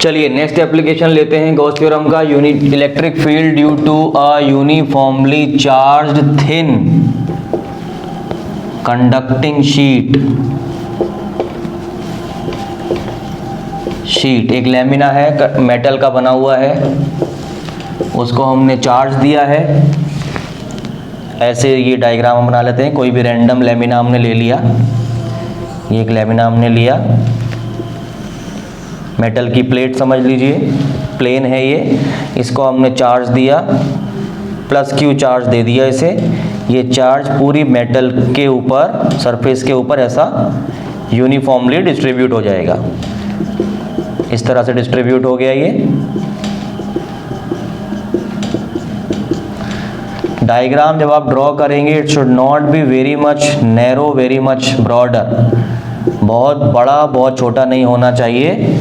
चलिए next application लेते हैं गॉस थ्योरम का। Electric field due to a uniformly charged thin conducting sheet एक लेमिना है, मेटल का बना हुआ है, उसको हमने चार्ज दिया है। ऐसे ये डायग्राम हम बना लेते हैं। कोई भी रैंडम लेमिना हमने ले लिया, ये एक लेमिना हमने लिया, मेटल की प्लेट समझ लीजिए, प्लेन है ये, इसको हमने चार्ज दिया, प्लस क्यू चार्ज दे दिया इसे। ये चार्ज पूरी मेटल के ऊपर, सरफेस के ऊपर ऐसा यूनिफॉर्मली डिस्ट्रीब्यूट हो जाएगा। इस तरह से डिस्ट्रीब्यूट हो गया ये। डायग्राम जब आप ड्रॉ करेंगे, it should not be very much narrow, very much broader. बहुत बड़ा बहुत छोटा नहीं होना चाहिए।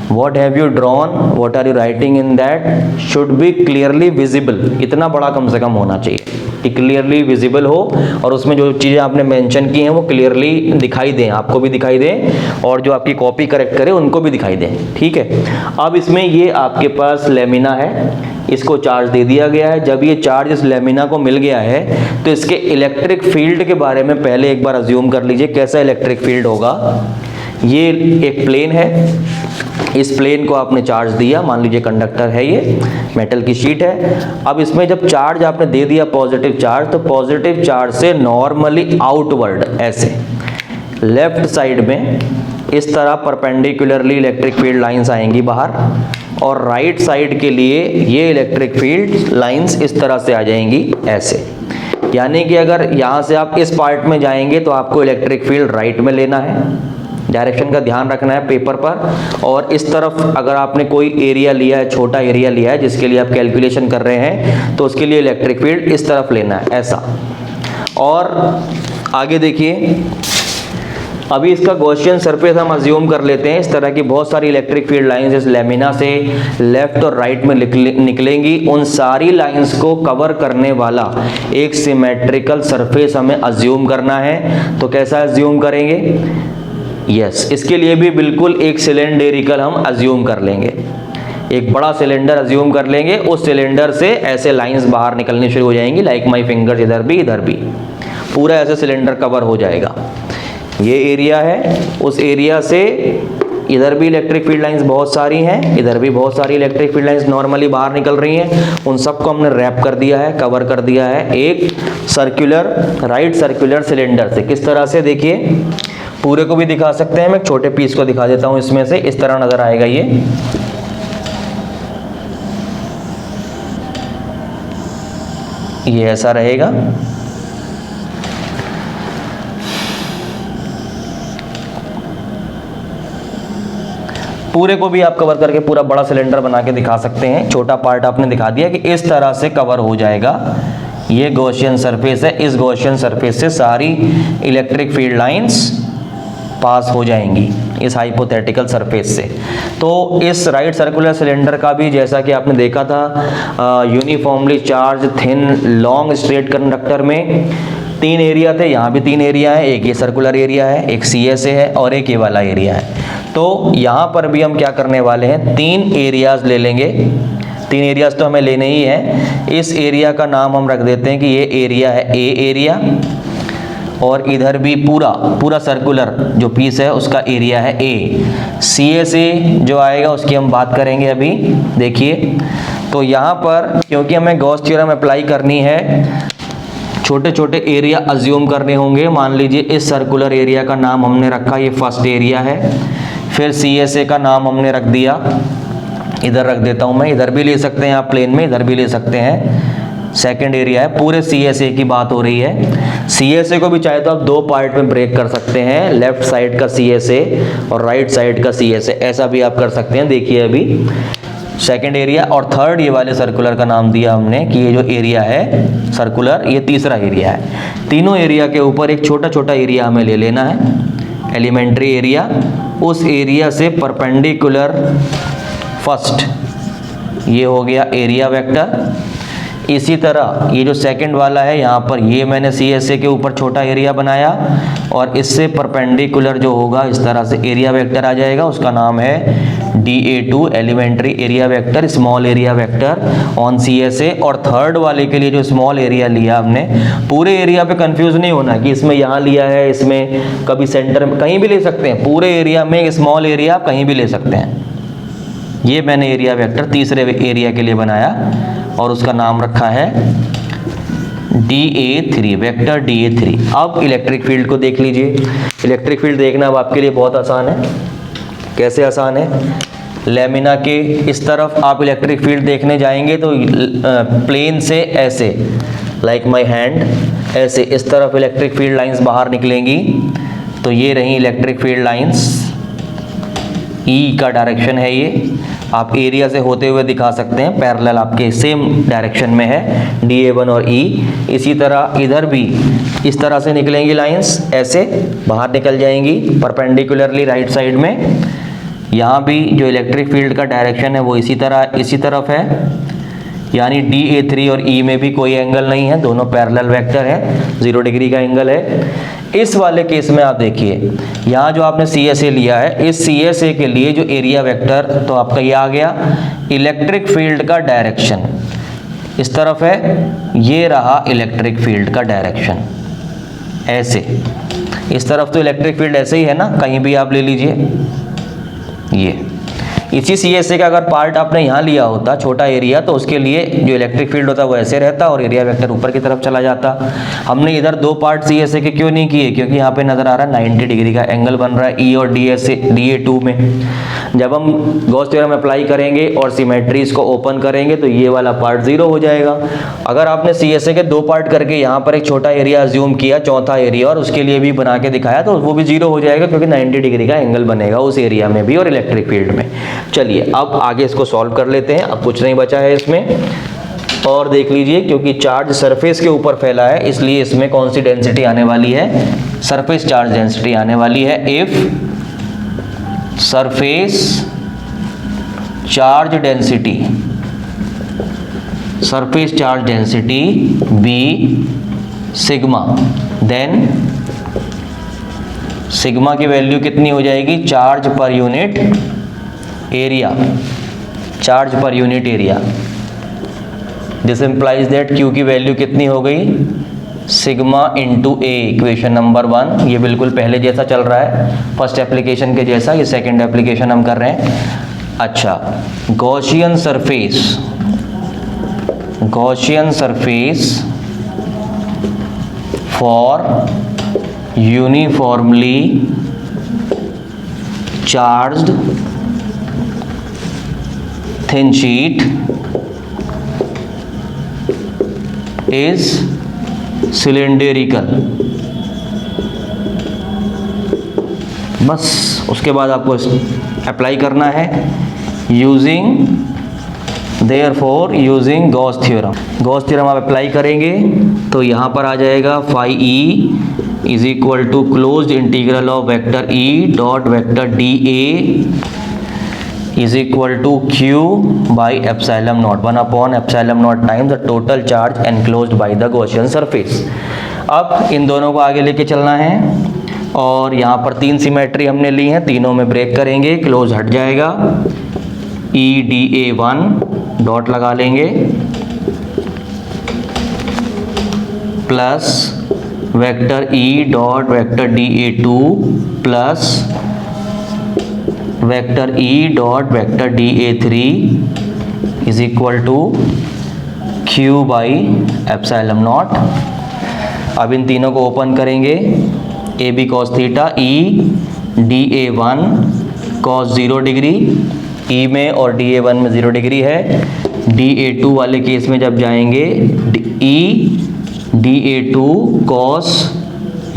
What have you drawn? What are you writing in that? Should be clearly visible. इतना बड़ा कम से कम होना चाहिए कि क्लियरली विजिबल हो और उसमें जो चीज़ें आपने मेंशन की हैं वो क्लियरली दिखाई दें, आपको भी दिखाई दें और जो आपकी कॉपी करेक्ट करे उनको भी दिखाई दें। ठीक है, अब इसमें ये आपके पास लेमिना है, इसको चार्ज दे दिया गया है। जब ये चार्ज इस लेमिना को मिल गया है तो इसके इलेक्ट्रिक फील्ड के बारे में पहले एक बार अज्यूम कर लीजिए कैसा इलेक्ट्रिक फील्ड होगा। ये एक प्लेन है, इस प्लेन को आपने चार्ज दिया, मान लीजिए कंडक्टर है, ये मेटल की शीट है। अब इसमें जब चार्ज आपने दे दिया पॉजिटिव चार्ज, तो पॉजिटिव चार्ज से नॉर्मली आउटवर्ड ऐसे लेफ्ट साइड में इस तरह परपेंडिकुलरली इलेक्ट्रिक फील्ड लाइंस आएंगी बाहर, और राइट साइड के लिए ये इलेक्ट्रिक फील्ड लाइंस इस तरह से आ जाएंगी ऐसे। यानी कि अगर यहाँ से आप इस पार्ट में जाएंगे तो आपको इलेक्ट्रिक फील्ड राइट में लेना है, डायरेक्शन का ध्यान रखना है पेपर पर। और इस तरफ अगर आपने कोई एरिया लिया है, छोटा एरिया लिया है जिसके लिए आप कैलकुलेशन कर रहे हैं, तो उसके लिए इलेक्ट्रिक फील्ड इस तरफ लेना है ऐसा। और आगे देखिए, अभी इसका गॉसियन सरफेस हम अज्यूम कर लेते हैं। इस तरह की बहुत सारी इलेक्ट्रिक फील्ड लाइंस इस लेमिना से लेफ्ट और राइट में निकलेंगी। उन सारी लाइंस को कवर करने वाला एक सिमेट्रिकल सरफेस हमें अज्यूम करना है। तो कैसा अज्यूम करेंगे? यस, इसके लिए भी बिल्कुल एक सिलेंडरिकल हम अज्यूम कर लेंगे, एक बड़ा सिलेंडर अज्यूम कर लेंगे। उस सिलेंडर से ऐसे लाइंस बाहर निकलनी शुरू हो जाएंगी, लाइक माय फिंगर्स, इधर भी पूरा ऐसे सिलेंडर कवर हो जाएगा। ये एरिया है, उस एरिया से इधर भी इलेक्ट्रिक फील्ड लाइंस बहुत सारी हैं, इधर भी बहुत सारी इलेक्ट्रिक फील्ड लाइंस नॉर्मली बाहर निकल रही हैं। उन सबको हमने रैप कर दिया है, कवर कर दिया है एक सर्कुलर, राइट सर्कुलर सिलेंडर से। किस तरह से? देखिए, पूरे को भी दिखा सकते हैं, मैं एक छोटे पीस को दिखा देता हूं इसमें से। इस तरह नजर आएगा ये ऐसा रहेगा। पूरे को भी आप कवर करके पूरा बड़ा सिलेंडर बना के दिखा सकते हैं। छोटा पार्ट आपने दिखा दिया कि इस तरह से कवर हो जाएगा। ये गॉसियन सरफेस है, इस गॉसियन सरफेस से सारी इलेक्ट्रिक फील्ड लाइंस पास हो जाएंगी इस हाइपोथेटिकल सरफेस से। तो इस राइट सर्कुलर सिलेंडर का भी जैसा कि आपने देखा था, uniformly charge thin long straight conductor में 3 एरिया थे, यहाँ भी 3 एरिया है। एक ये सर्कुलर एरिया है, एक CSA है और एक ये वाला एरिया है। तो यहाँ पर भी हम क्या करने वाले हैं, 3 एरियाज ले लेंगे। 3 एरियाज तो हमें लेने ही हैं। इस एरिया का नाम हम रख देते हैं कि ये एरिया है A एरिया, और इधर भी पूरा सर्कुलर जो पीस है उसका एरिया है A। CSA जो आएगा उसकी हम बात करेंगे अभी। देखिए, तो यहाँ पर क्योंकि हमें गॉस थ्योरम अप्लाई करनी है, छोटे छोटे एरिया अज्यूम करने होंगे। मान लीजिए इस सर्कुलर एरिया का नाम हमने रखा, ये फर्स्ट एरिया है। फिर CSA का नाम हमने रख दिया, इधर रख देता हूँ मैं, इधर भी ले सकते हैं आप प्लेन में, इधर भी ले सकते हैं। सेकंड एरिया है, पूरे CSA की बात हो रही है। CSA को भी चाहे तो आप 2 पार्ट में ब्रेक कर सकते हैं, लेफ्ट साइड का CSA और राइट साइड का CSA, ऐसा भी आप कर सकते हैं। देखिए अभी सेकंड एरिया और थर्ड ये वाले सर्कुलर का नाम दिया हमने कि ये जो एरिया है सर्कुलर, ये तीसरा एरिया है। तीनों एरिया के ऊपर एक छोटा छोटा एरिया हमें ले लेना है, एलिमेंट्री एरिया। उस एरिया से परपेंडिकुलर फर्स्ट ये हो गया एरिया वेक्टर, इसी तरह ये जो सेकंड वाला है यहाँ पर, ये मैंने CSA के ऊपर छोटा एरिया बनाया और इससे परपेंडिकुलर जो होगा इस तरह से एरिया वेक्टर आ जाएगा, उसका नाम है DA2 elementary area vector, small area vector on CSA। और थर्ड वाले के लिए जो स्मॉल एरिया लिया हमने, पूरे एरिया पे कंफ्यूज नहीं होना कि इसमें यहाँ लिया है, इसमें कभी सेंटर में, कहीं भी ले सकते हैं, पूरे एरिया में स्मॉल एरिया आप कहीं भी ले सकते हैं। ये मैंने एरिया वेक्टर तीसरे एरिया के लिए बनाया और उसका नाम रखा है DA3, वेक्टर DA3। अब इलेक्ट्रिक फील्ड को देख लीजिए। इलेक्ट्रिक फील्ड देखना अब आपके लिए बहुत आसान है। कैसे आसान है? लैमिना के इस तरफ आप इलेक्ट्रिक फील्ड देखने जाएंगे तो प्लेन से ऐसे, लाइक माय हैंड, ऐसे इस तरफ इलेक्ट्रिक फील्ड लाइंस बाहर निकलेंगी। तो ये रही इलेक्ट्रिक फील्ड लाइंस, E का डायरेक्शन है ये, आप एरिया से होते हुए दिखा सकते हैं, पैरेलल आपके सेम डायरेक्शन में है DA1 और E। इसी तरह इधर भी इस तरह से निकलेंगी लाइंस, ऐसे बाहर निकल जाएंगी परपेंडिकुलरली राइट साइड में। यहाँ भी जो इलेक्ट्रिक फील्ड का डायरेक्शन है वो इसी तरफ है, यानी DA3 और E में भी कोई एंगल नहीं है, दोनों पैरेलल वेक्टर है, 0 डिग्री का एंगल है। इस वाले केस में आप देखिए, यहाँ जो आपने CSA लिया है, इस CSA के लिए जो एरिया वेक्टर तो आपका ये आ गया, इलेक्ट्रिक फील्ड का डायरेक्शन इस तरफ है, ये रहा इलेक्ट्रिक फील्ड का डायरेक्शन ऐसे। इस तरफ तो इलेक्ट्रिक फील्ड ऐसे ही है ना, कहीं भी आप ले लीजिए। ये इसी CSA का अगर पार्ट आपने यहाँ लिया होता, छोटा एरिया, तो उसके लिए जो इलेक्ट्रिक फील्ड होता वो ऐसे रहता और एरिया वेक्टर ऊपर की तरफ चला जाता। हमने इधर दो पार्ट CSA के क्यों नहीं किए? क्योंकि यहाँ पे नजर आ रहा है 90 डिग्री का एंगल बन रहा है E और DA2 में। जब हम गॉस थ्योरम अप्लाई करेंगे और सिमेट्रीज को ओपन करेंगे तो ये वाला पार्ट 0 हो जाएगा। अगर आपने CSA के दो पार्ट करके यहाँ पर एक छोटा एरिया अज्यूम किया, चौथा एरिया, और उसके लिए भी बना के दिखाया, तो वो भी 0 हो जाएगा, क्योंकि 90 डिग्री का एंगल बनेगा उस एरिया में भी और इलेक्ट्रिक फील्ड में। चलिए अब आगे इसको सॉल्व कर लेते हैं। अब कुछ नहीं बचा है इसमें, और देख लीजिए, क्योंकि चार्ज सरफेस के ऊपर फैला है इसलिए इसमें कौन सी डेंसिटी आने वाली है? सरफेस चार्ज डेंसिटी आने वाली है। If surface charge density be sigma, then sigma की वैल्यू कितनी हो जाएगी? Charge per unit area, charge per unit area. This implies that Q की वैल्यू कितनी हो गई? Sigma into A, equation number 1। ये बिल्कुल पहले जैसा चल रहा है, फर्स्ट एप्लीकेशन के जैसा, ये सेकंड एप्लीकेशन हम कर रहे हैं। अच्छा, Gaussian surface for uniformly charged thin sheet is cylindrical। बस उसके बाद आपको अप्लाई करना है यूजिंग गॉस थ्योरम आप अप्लाई करेंगे तो यहाँ पर आ जाएगा phi E is equal to closed integral of vector E dot vector D A is equal to Q by epsilon naught, 1 upon epsilon naught times the total charge enclosed by the Gaussian surface। अब इन दोनों को आगे लेके चलना है और यहाँ पर 3 सिमेट्री हमने ली हैं, तीनों में ब्रेक करेंगे, क्लोज हट जाएगा। EDA1 डॉट लगा लेंगे plus vector E dot vector DA2 plus vector E dot vector DA3 is equal to Q by epsilon naught. अब इन तीनों को ओपन करेंगे, A B cos theta E DA1 cos 0 degree, E में और DA1 में 0 डिग्री है। DA2 वाले केस में जब जाएंगे E DA2 कॉस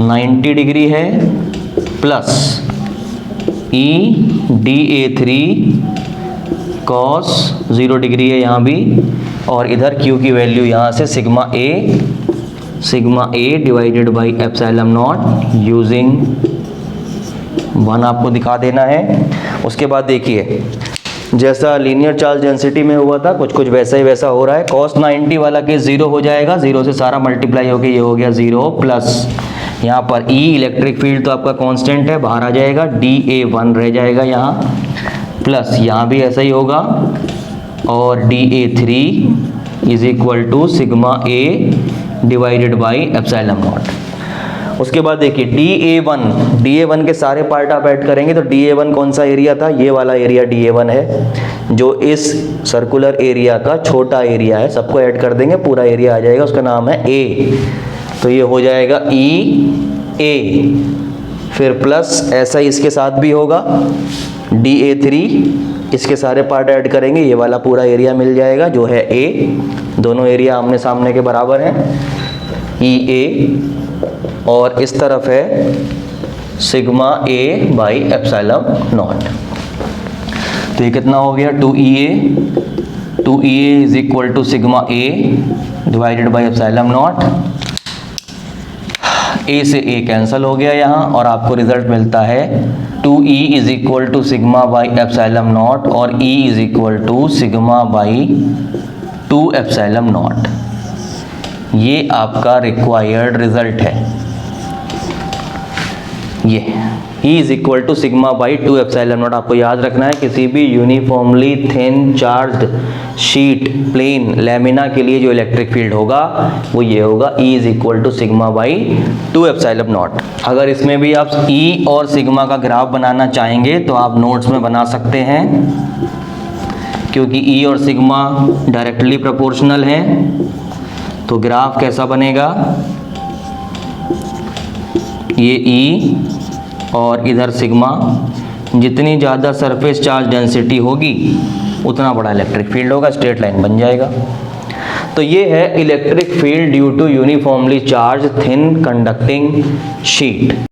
90 डिग्री है plus E DA3 cos 0 degree है यहाँ भी, और इधर Q की वैल्यू यहाँ से sigma A divided by epsilon not using 1 आपको दिखा देना है। उसके बाद देखिए जैसा लीनियर चार्ज डेंसिटी में हुआ था कुछ कुछ वैसा ही वैसा हो रहा है। cos 90 वाला केस 0 हो जाएगा, 0 से सारा मल्टीप्लाई होकर ये हो गया 0 प्लस यहाँ पर E इलेक्ट्रिक फील्ड तो आपका कांस्टेंट है, बाहर आ जाएगा, dA1 रह जाएगा यहाँ, प्लस यहाँ भी ऐसा ही होगा और dA3 is equal to sigma A divided by epsilon naught. उसके बाद देखिए dA1 के सारे पार्ट आप ऐड करेंगे तो dA1 कौन सा एरिया था, ये वाला एरिया dA1 है जो इस सर्कुलर एरिया का छोटा एरिया है, सबको ऐड कर देंगे पूरा एरिया आ जाएगा, उसका नाम है A। तो ये हो जाएगा EA, फिर प्लस ऐसा ही इसके साथ भी होगा dA3, इसके सारे पार्ट ऐड करेंगे, ये वाला पूरा एरिया मिल जाएगा जो है A, दोनों एरिया आमने सामने के बराबर हैं EA, और इस तरफ है sigma A by epsilon naught. तो ये कितना हो गया 2EA is equal to sigma A divided by epsilon naught. A से A कैंसिल हो गया यहाँ और आपको रिजल्ट मिलता है 2E is equal to sigma by epsilon naught और E is equal to sigma by 2 epsilon naught. ये आपका रिक्वायर्ड रिजल्ट है। ये E is equal to sigma by 2 epsilon naught आपको याद रखना है। किसी भी uniformly thin charged sheet plane lamina के लिए जो इलेक्ट्रिक फील्ड होगा वो ये होगा E is equal to sigma by 2 epsilon naught. अगर इसमें भी आप E और सिग्मा का ग्राफ बनाना चाहेंगे तो आप नोट्स में बना सकते हैं, क्योंकि E और सिग्मा डायरेक्टली प्रोपोर्शनल हैं। तो ग्राफ कैसा बनेगा, ये E और इधर सिग्मा, जितनी ज़्यादा सरफेस चार्ज डेंसिटी होगी उतना बड़ा इलेक्ट्रिक फील्ड होगा, स्ट्रेट लाइन बन जाएगा। तो ये है electric field due to uniformly charge thin conducting sheet.